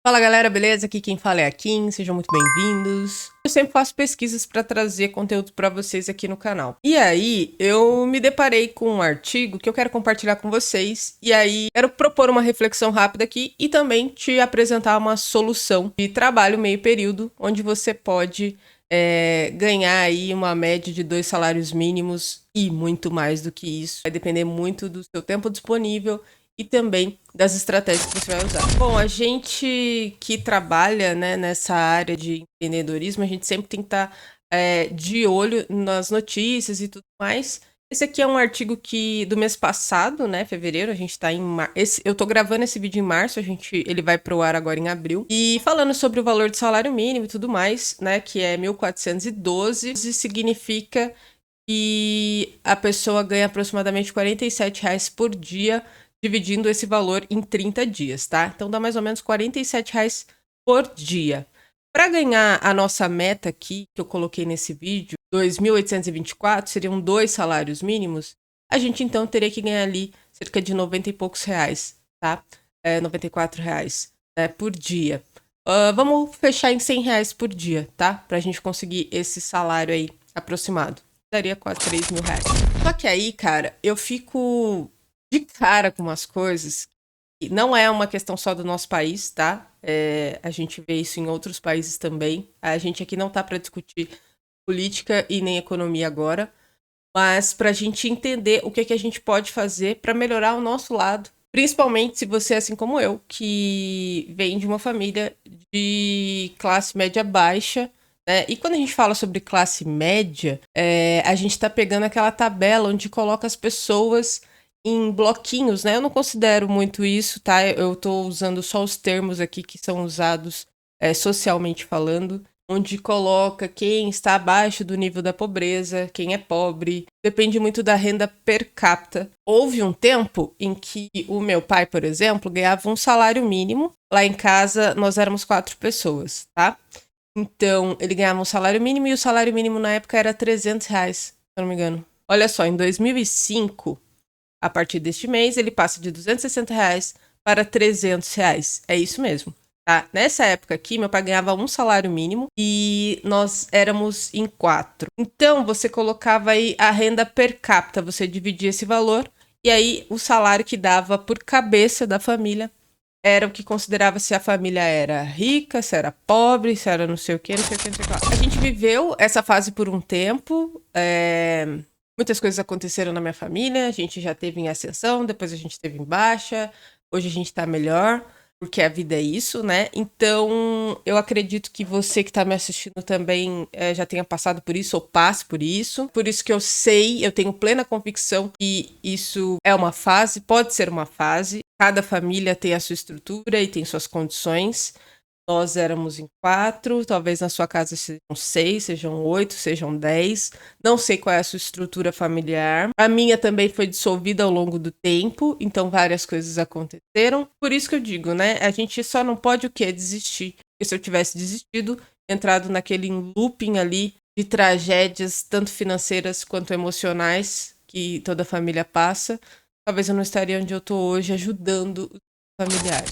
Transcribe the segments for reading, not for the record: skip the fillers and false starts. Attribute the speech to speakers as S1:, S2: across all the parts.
S1: Fala galera, beleza? Aqui quem fala é a Kim, sejam muito bem-vindos. Eu sempre faço pesquisas para trazer conteúdo para vocês aqui no canal. E aí, eu me deparei com um artigo que eu quero compartilhar com vocês. E aí, quero propor uma reflexão rápida aqui e também te apresentar uma solução de trabalho meio período, onde você pode ganhar aí uma média de 2 salários mínimos e muito mais do que isso. Vai depender muito do seu tempo disponível e também das estratégias que você vai usar. Bom, a gente que trabalha, né, nessa área de empreendedorismo, a gente sempre tem que estar de olho nas notícias e tudo mais. Esse aqui é um artigo do mês passado, né, fevereiro, a gente tá em eu tô gravando esse vídeo em março, ele vai pro ar agora em abril. E falando sobre o valor de salário mínimo e tudo mais, né, que é 1.412, isso significa que a pessoa ganha aproximadamente R$ 47 por dia, dividindo esse valor em 30 dias, tá? Então dá mais ou menos R$ 47 por dia. Para ganhar a nossa meta aqui, que eu coloquei nesse vídeo, 2.824, seriam 2 salários mínimos, a gente então teria que ganhar ali cerca de 90 e poucos reais, tá? R$ 94, né, por dia. Vamos fechar em R$ 100 por dia, tá? Pra gente conseguir esse salário aí aproximado. Daria quase R$ 3.000. Só que aí, cara, eu fico de cara com umas coisas. E não é uma questão só do nosso país, tá? A gente vê isso em outros países também. A gente aqui não tá para discutir política e nem economia agora, mas para a gente entender o que a gente pode fazer para melhorar o nosso lado. Principalmente se você, assim como eu, que vem de uma família de classe média baixa, né? E quando a gente fala sobre classe média, a gente tá pegando aquela tabela onde coloca as pessoas em bloquinhos, né? Eu não considero muito isso, tá? Eu tô usando só os termos aqui que são usados socialmente falando, onde coloca quem está abaixo do nível da pobreza, quem é pobre, depende muito da renda per capita. Houve um tempo em que o meu pai, por exemplo, ganhava um salário mínimo. Lá em casa nós éramos 4 pessoas, tá? Então ele ganhava um salário mínimo e o salário mínimo na época era R$ 300, se eu não me engano. Olha só, em 2005, a partir deste mês, ele passa de R$ 260 para R$ 300. É isso mesmo. Tá? Nessa época aqui, meu pai ganhava um salário mínimo e nós éramos em 4. Então, você colocava aí a renda per capita, você dividia esse valor, e aí o salário que dava por cabeça da família era o que considerava se a família era rica, se era pobre, se era não sei o que, não sei o que, não sei o que. A gente viveu essa fase por um tempo, muitas coisas aconteceram na minha família, a gente já teve em ascensão, depois a gente teve em baixa, hoje a gente tá melhor, porque a vida é isso, né? Então, eu acredito que você que tá me assistindo também já tenha passado por isso ou passe por isso. Por isso que eu tenho plena convicção que isso é uma fase, pode ser uma fase. Cada família tem a sua estrutura e tem suas condições. Nós éramos em 4, talvez na sua casa sejam 6, sejam 8, sejam 10. Não sei qual é a sua estrutura familiar. A minha também foi dissolvida ao longo do tempo, então várias coisas aconteceram. Por isso que eu digo, né? A gente só não pode o quê? Desistir. Porque se eu tivesse desistido, entrado naquele looping ali de tragédias, tanto financeiras quanto emocionais, que toda família passa, talvez eu não estaria onde eu tô hoje ajudando os familiares.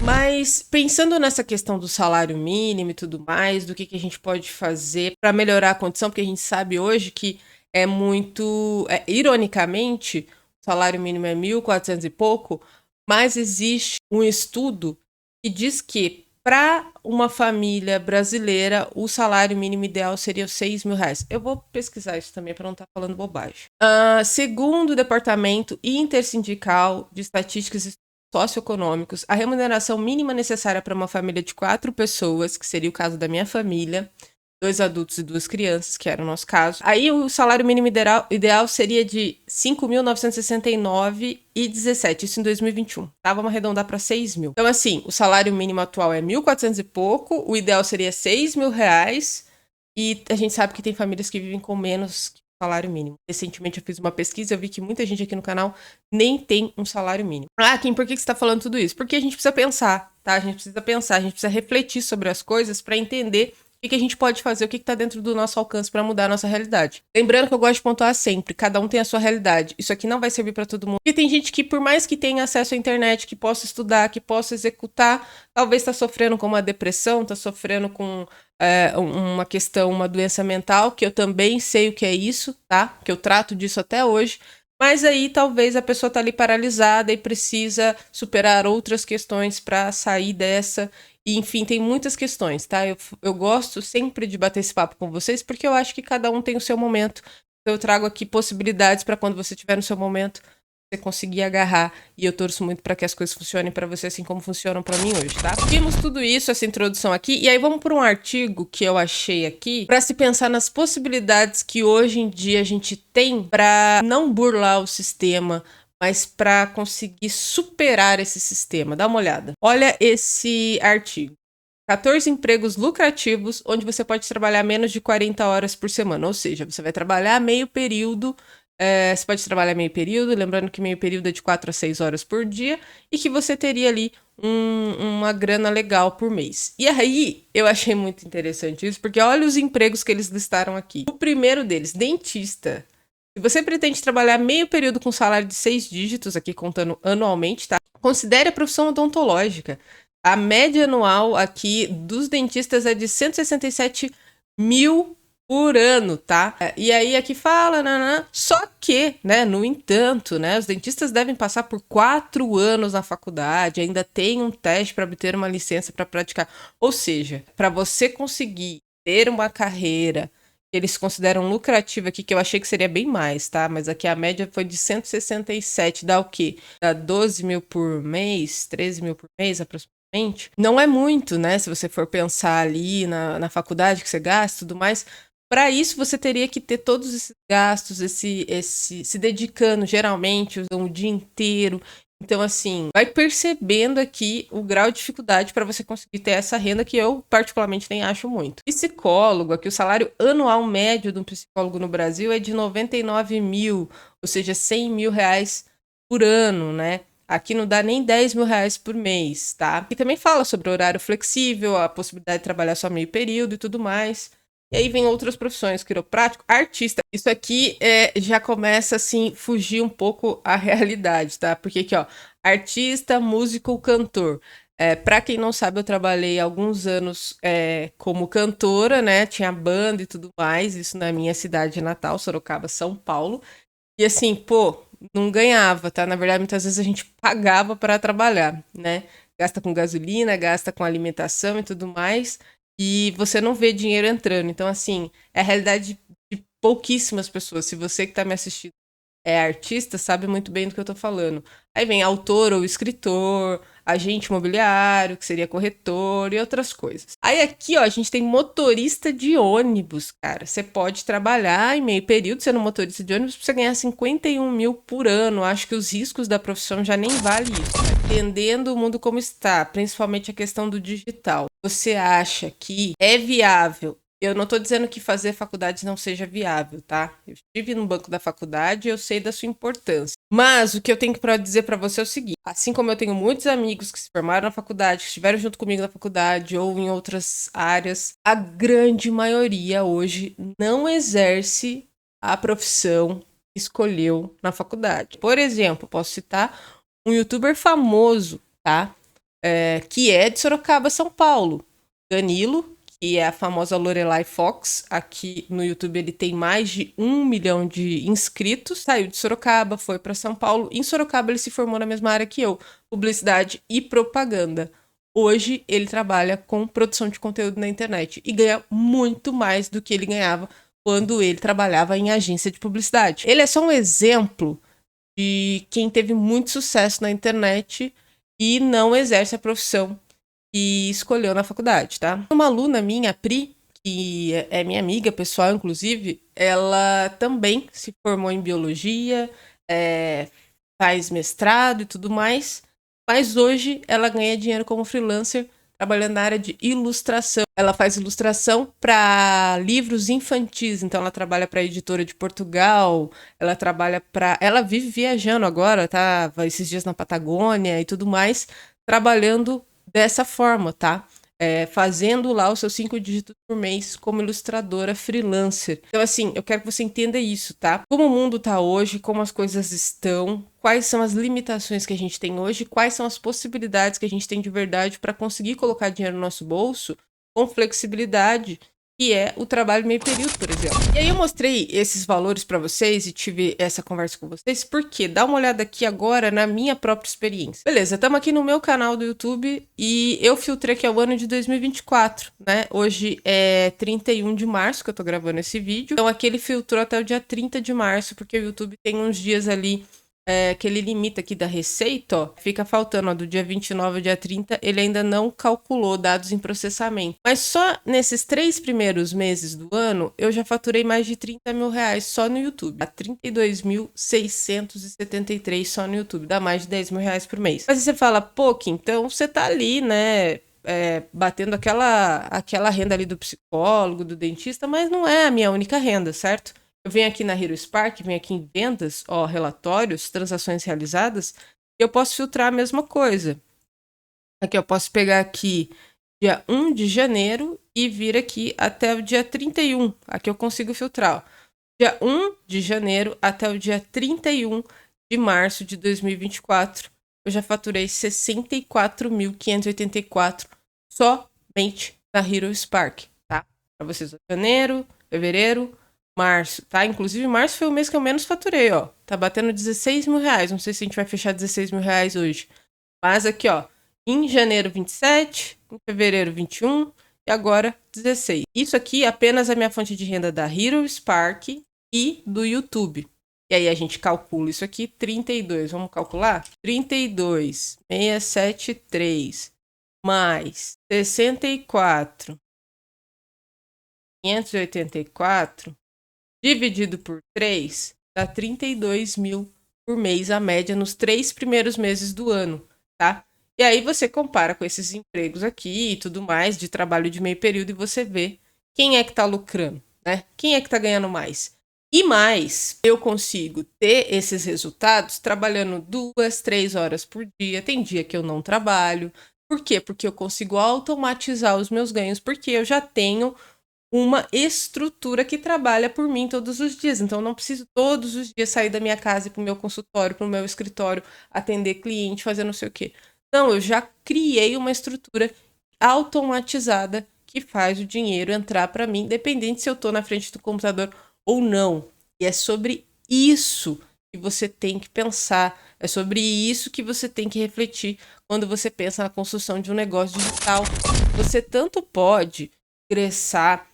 S1: Mas pensando nessa questão do salário mínimo e tudo mais, do que a gente pode fazer para melhorar a condição, porque a gente sabe hoje que é muito, ironicamente, o salário mínimo é 1.400 e pouco, mas existe um estudo que diz que para uma família brasileira o salário mínimo ideal seria R$ 6.000. Eu vou pesquisar isso também para não estar falando bobagem. Segundo o Departamento Intersindical de Estatísticas Socioeconômicos, a remuneração mínima necessária para uma família de 4 pessoas, que seria o caso da minha família, 2 adultos e 2 crianças, que era o nosso caso. Aí o salário mínimo ideal seria de R$ 5.969,17, isso em 2021. Tá? Vamos arredondar para 6 mil. Então, assim, o salário mínimo atual é 1.400 e pouco, o ideal seria R$ 6.000, e a gente sabe que tem famílias que vivem com menos que o salário mínimo. Recentemente eu fiz uma pesquisa e eu vi que muita gente aqui no canal nem tem um salário mínimo. Ah, Kim, por que você tá falando tudo isso? Porque a gente precisa pensar, tá? A gente precisa pensar, a gente precisa refletir sobre as coisas para entender O que a gente pode fazer, o que está dentro do nosso alcance para mudar a nossa realidade. Lembrando que eu gosto de pontuar sempre, cada um tem a sua realidade. Isso aqui não vai servir para todo mundo. Porque tem gente que, por mais que tenha acesso à internet, que possa estudar, que possa executar, talvez está sofrendo com uma depressão, está sofrendo com uma questão, uma doença mental, que eu também sei o que é isso, tá? Que eu trato disso até hoje. Mas aí talvez a pessoa tá ali paralisada e precisa superar outras questões para sair dessa. E, enfim, tem muitas questões, tá? Eu gosto sempre de bater esse papo com vocês, porque eu acho que cada um tem o seu momento. Eu trago aqui possibilidades para quando você estiver no seu momento, você conseguir agarrar. E eu torço muito para que as coisas funcionem para você, assim como funcionam para mim hoje, tá? Vimos tudo isso, essa introdução aqui, e aí vamos para um artigo que eu achei aqui, para se pensar nas possibilidades que hoje em dia a gente tem para não burlar o sistema, mas para conseguir superar esse sistema. Dá uma olhada. Olha esse artigo. 14 empregos lucrativos onde você pode trabalhar menos de 40 horas por semana. Ou seja, você vai trabalhar meio período. Você pode trabalhar meio período, lembrando que meio período é de 4 a 6 horas por dia. E que você teria ali uma grana legal por mês. E aí, eu achei muito interessante isso, porque olha os empregos que eles listaram aqui. O primeiro deles, dentista. Se você pretende trabalhar meio período com salário de 6 dígitos, aqui contando anualmente, tá? Considere a profissão odontológica. A média anual aqui dos dentistas é de 167 mil por ano, tá? E aí aqui fala, só que, né, no entanto, né, os dentistas devem passar por 4 anos na faculdade, ainda tem um teste para obter uma licença para praticar. Ou seja, para você conseguir ter uma carreira eles consideram lucrativa aqui, que eu achei que seria bem mais, tá? Mas aqui a média foi de 167, dá o quê? Dá 12 mil por mês, 13 mil por mês aproximadamente. Não é muito, né? Se você for pensar ali na faculdade que você gasta e tudo mais. Para isso, você teria que ter todos esses gastos, se dedicando geralmente, usando o dia inteiro. Então, assim, vai percebendo aqui o grau de dificuldade para você conseguir ter essa renda que eu, particularmente, nem acho muito. Psicólogo, aqui o salário anual médio de um psicólogo no Brasil é de 99 mil, ou seja, 100 mil reais por ano, né? Aqui não dá nem 10 mil reais por mês, tá? E também fala sobre horário flexível, a possibilidade de trabalhar só meio período e tudo mais. E aí vem outras profissões, quiroprático, artista. Isso aqui já começa, assim, fugir um pouco a realidade, tá? Porque aqui, ó, artista, músico, cantor. Pra quem não sabe, eu trabalhei alguns anos como cantora, né? Tinha banda e tudo mais, isso na minha cidade natal, Sorocaba, São Paulo. E assim, pô, não ganhava, tá? Na verdade, muitas vezes a gente pagava para trabalhar, né? Gasta com gasolina, gasta com alimentação e tudo mais. E você não vê dinheiro entrando. Então, assim, é a realidade de pouquíssimas pessoas. Se você que tá me assistindo é artista, sabe muito bem do que eu tô falando. Aí vem autor ou escritor, agente imobiliário, que seria corretor e outras coisas. Aí aqui, ó, a gente tem motorista de ônibus, cara. Você pode trabalhar em meio período sendo motorista de ônibus pra você ganhar 51 mil por ano. Acho que os riscos da profissão já nem vale isso, né? Entendendo o mundo como está, principalmente a questão do digital. Você acha que é viável? Eu não tô dizendo que fazer faculdade não seja viável, tá? Eu estive no banco da faculdade e eu sei da sua importância. Mas o que eu tenho para dizer para você é o seguinte: assim como eu tenho muitos amigos que se formaram na faculdade, que estiveram junto comigo na faculdade ou em outras áreas, a grande maioria hoje não exerce a profissão que escolheu na faculdade. Por exemplo, posso citar um youtuber famoso, tá? Que é de Sorocaba, São Paulo. Danilo, que é a famosa Lorelai Fox. Aqui no YouTube ele tem mais de 1 milhão de inscritos. Saiu de Sorocaba, foi para São Paulo. Em Sorocaba ele se formou na mesma área que eu, publicidade e propaganda. Hoje ele trabalha com produção de conteúdo na internet e ganha muito mais do que ele ganhava quando ele trabalhava em agência de publicidade. Ele é só um exemplo de quem teve muito sucesso na internet e não exerce a profissão e escolheu na faculdade, tá? Uma aluna minha, a Pri, que é minha amiga pessoal, inclusive, ela também se formou em biologia, faz mestrado e tudo mais, mas hoje ela ganha dinheiro como freelancer, trabalhando na área de ilustração. Ela faz ilustração para livros infantis, então ela trabalha para a editora de Portugal, ela trabalha para... Ela vive viajando agora, tá? Vai esses dias na Patagônia e tudo mais, trabalhando dessa forma, tá? fazendo lá os seus 5 dígitos por mês como ilustradora freelancer. Então, assim, eu quero que você entenda isso, tá? Como o mundo tá hoje, como as coisas estão, quais são as limitações que a gente tem hoje, quais são as possibilidades que a gente tem de verdade para conseguir colocar dinheiro no nosso bolso com flexibilidade, que é o trabalho meio período, por exemplo. E aí eu mostrei esses valores para vocês e tive essa conversa com vocês, porque dá uma olhada aqui agora na minha própria experiência. Beleza, estamos aqui no meu canal do YouTube e eu filtrei que é o ano de 2024, né? Hoje é 31 de março que eu tô gravando esse vídeo. Então aqui ele filtrou até o dia 30 de março, porque o YouTube tem uns dias ali que ele limita aqui da receita, ó, fica faltando, ó, do dia 29 ao dia 30, ele ainda não calculou dados em processamento. Mas só nesses 3 primeiros meses do ano, eu já faturei mais de 30 mil reais só no YouTube. Dá 32.673 só no YouTube, dá mais de 10 mil reais por mês. Mas aí você fala, pô, Kim, então você tá ali, né, batendo aquela renda ali do psicólogo, do dentista, mas não é a minha única renda, certo? Eu venho aqui na Hero Spark, venho aqui em vendas, ó, relatórios, transações realizadas, e eu posso filtrar a mesma coisa. Aqui eu posso pegar aqui dia 1 de janeiro e vir aqui até o dia 31. Aqui eu consigo filtrar, ó. Dia 1 de janeiro até o dia 31 de março de 2024. Eu já faturei 64.584 somente na Hero Spark, tá? Para vocês, janeiro, fevereiro, março, tá? Inclusive, março foi o mês que eu menos faturei, ó. Tá batendo 16 mil reais. Não sei se a gente vai fechar 16 mil reais hoje. Mas aqui, ó. Em janeiro, 27. Em fevereiro, 21. E agora, 16. Isso aqui é apenas a minha fonte de renda da Hero Spark e do YouTube. E aí a gente calcula isso aqui, 32. Vamos calcular? 32.673 mais 64.584 dividido por 3 dá 32 mil por mês a média nos 3 primeiros meses do ano, tá? E aí você compara com esses empregos aqui e tudo mais, de trabalho de meio período, e você vê quem é que tá lucrando, né? Quem é que tá ganhando mais. E mais, eu consigo ter esses resultados trabalhando 2, 3 horas por dia. Tem dia que eu não trabalho. Por quê? Porque eu consigo automatizar os meus ganhos, porque eu já tenho uma estrutura que trabalha por mim todos os dias. Então, eu não preciso todos os dias sair da minha casa e para o meu consultório, para o meu escritório, atender cliente, fazer não sei o quê. Não, eu já criei uma estrutura automatizada que faz o dinheiro entrar para mim, independente se eu estou na frente do computador ou não. E é sobre isso que você tem que pensar. É sobre isso que você tem que refletir quando você pensa na construção de um negócio digital. Você tanto pode ingressar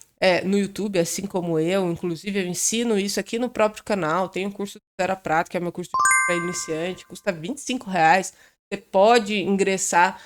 S1: no YouTube, assim como eu. Inclusive, eu ensino isso aqui no próprio canal. Tem um curso do Zero a Prata, que é meu curso para iniciante, custa R$ 25. Você pode ingressar,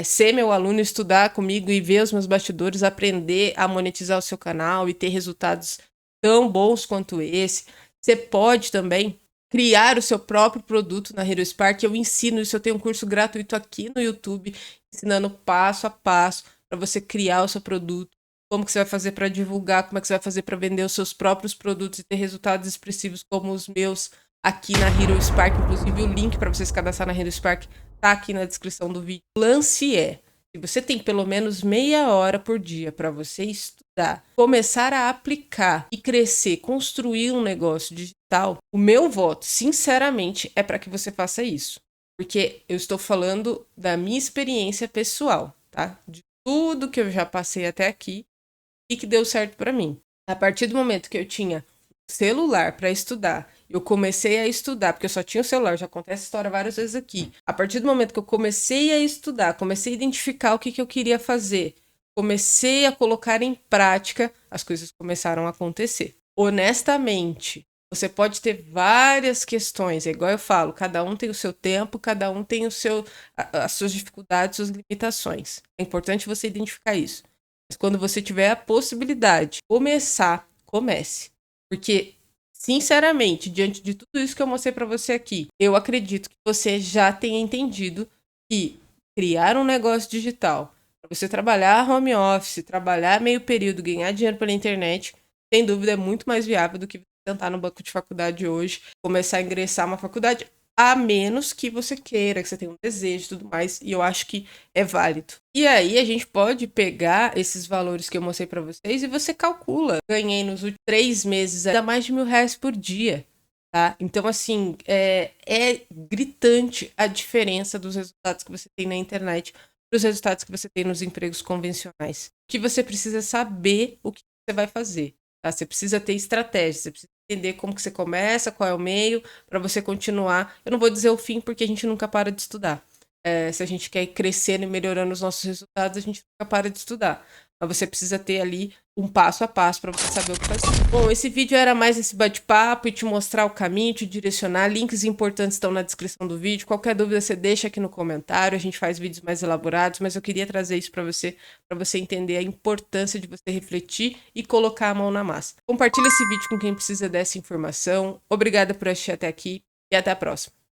S1: ser meu aluno, estudar comigo e ver os meus bastidores, aprender a monetizar o seu canal e ter resultados tão bons quanto esse. Você pode também criar o seu próprio produto na Hero Spark. Eu ensino isso, eu tenho um curso gratuito aqui no YouTube, ensinando passo a passo para você criar o seu produto. Como que você vai fazer para divulgar, como é que você vai fazer para vender os seus próprios produtos e ter resultados expressivos como os meus aqui na Hero Spark. Inclusive, o link para você se cadastrar na Hero Spark tá aqui na descrição do vídeo. O lance é, se você tem pelo menos meia hora por dia para você estudar, começar a aplicar e crescer, construir um negócio digital, o meu voto, sinceramente, é para que você faça isso. Porque eu estou falando da minha experiência pessoal, tá? De tudo que eu já passei até aqui e que deu certo para mim. A partir do momento que eu tinha celular para estudar, eu comecei a estudar, porque eu só tinha o celular, já contei essa história várias vezes aqui. A partir do momento que eu comecei a estudar, comecei a identificar o que eu queria fazer, comecei a colocar em prática, as coisas começaram a acontecer. Honestamente, você pode ter várias questões, é igual eu falo, cada um tem o seu tempo, cada um tem as suas dificuldades, suas limitações. É importante você identificar isso. Mas quando você tiver a possibilidade de começar, comece. Porque, sinceramente, diante de tudo isso que eu mostrei para você aqui, eu acredito que você já tenha entendido que criar um negócio digital, para você trabalhar home office, trabalhar meio período, ganhar dinheiro pela internet, sem dúvida é muito mais viável do que você sentar no banco de faculdade hoje, começar a ingressar uma faculdade. a menos que você queira, que você tenha um desejo e tudo mais, e eu acho que é válido. E aí a gente pode pegar esses valores que eu mostrei para vocês e você calcula. Ganhei nos últimos 3 meses ainda mais de R$ 1.000 por dia, tá? Então, assim, é gritante a diferença dos resultados que você tem na internet para os resultados que você tem nos empregos convencionais. O que você precisa saber o que você vai fazer, tá? Você precisa ter estratégia, você precisa entender como que você começa, qual é o meio, para você continuar. Eu não vou dizer o fim, porque a gente nunca para de estudar. Se a gente quer ir crescendo e melhorando os nossos resultados, a gente nunca para de estudar. Mas você precisa ter ali um passo a passo para você saber o que fazer. Bom, esse vídeo era mais esse bate-papo e te mostrar o caminho, te direcionar. Links importantes estão na descrição do vídeo. Qualquer dúvida você deixa aqui no comentário. A gente faz vídeos mais elaborados, mas eu queria trazer isso para você entender a importância de você refletir e colocar a mão na massa. Compartilha esse vídeo com quem precisa dessa informação. Obrigada por assistir até aqui e até a próxima.